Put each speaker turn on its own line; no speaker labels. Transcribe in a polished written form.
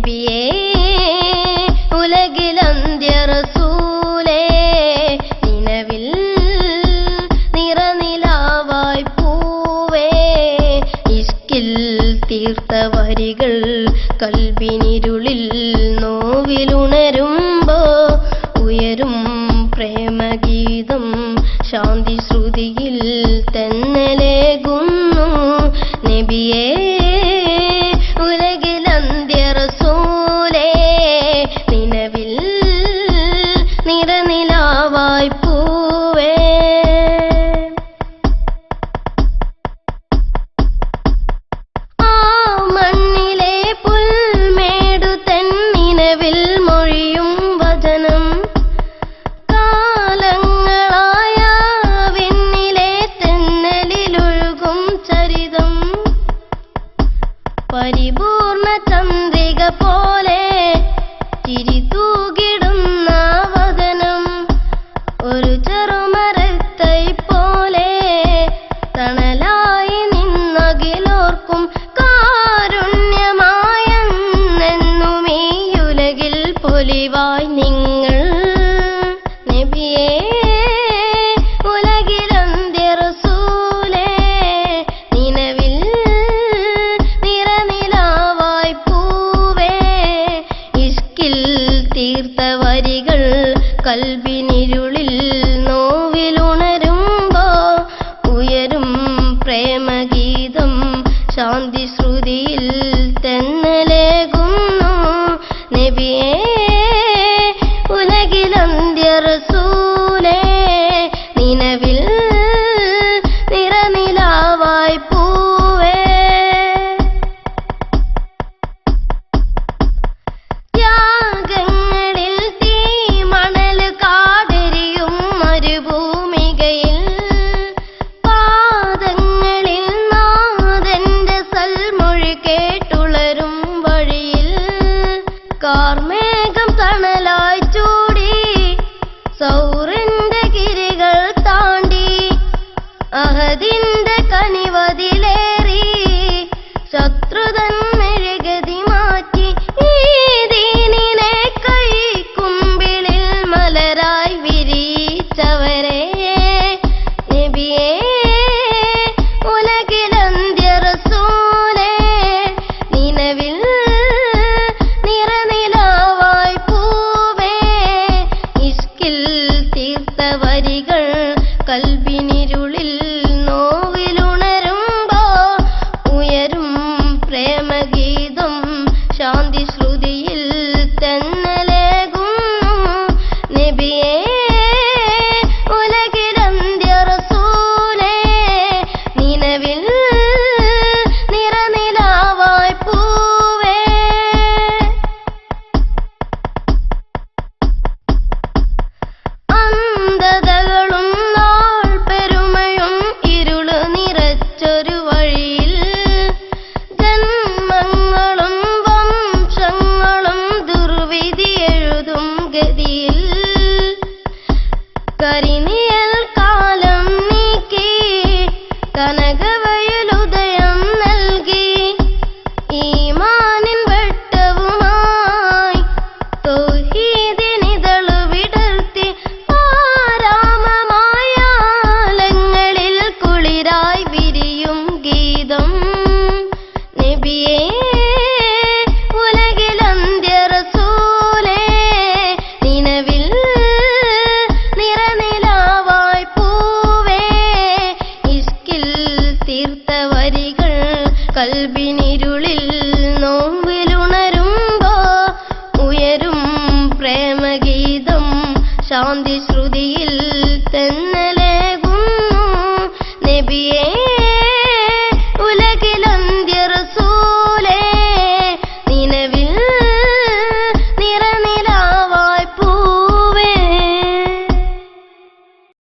നബിയേ ഉലകിലന്ത്യ റസൂലേ നിലവിൽ നിറനിലാവായി പൂവേ ഇഷ്കിൽ തീർത്ത വരികൾ കൽബിനിരുളിൽ നോവിലുണരുമ്പോ ഉയരും പ്രേമഗീതം ശാന്തി ശ്രുതിയിൽ തെന്നലേകുന്നു നബിയേ ഉലകിലന്ത്യ റസൂലേ നിലവിൽ നിറനിലാവായി പൂവേ ആ മണ്ണിലെ പുൽമേടു തെന്നിനവിൽ മൊഴിയും വചനം കാലങ്ങളായ വിണ്ണിലെ തെന്നലിലൊഴുകും ചരിതം പരിപൂർണ ചന്ദ്രിക പോലെ ചിരി തൂകിടുന്ന വദനം ഒരു ചെറുമരത്തൈ പോലെ തണലായി നിന്നകിലോർക്കും കാരുണ്യമായെന്നെന്നും ഈ ഉലകിൽ പൊലിവായി നിങ്ങൾ നബിയേ ഉലകിലന്ത്യ റസൂലേ നിലവിൽ നിറനിലാവായി പൂവേ ഇഷ്കിൽ തീർത്ത വരികൾ കൽബിനിരുളിൽ നോവിലുണരുമ്പോ ഉയരും പ്രേമഗീതം ശാന്തി ശ്രുതിയിൽ തെന്നലേകുന്നു നബിയേ ഉലകിലന്ത്യ റസൂലേ നിലവിൽ നിറനിലാവായി പൂവേ ത്യാഗങ്ങളിൽ തീമണൽ കാടെരിയും മരുഭൂമികയിൽ പാദങ്ങളിൽ നാഥന്റെ സൽമൊഴി കേട്ടുളരും വഴിയിൽ കാർമേഘം തണലായി ചൂടി സൗറിന്റെ ഗിരികൾ താണ്ടി അഹദിന്റെ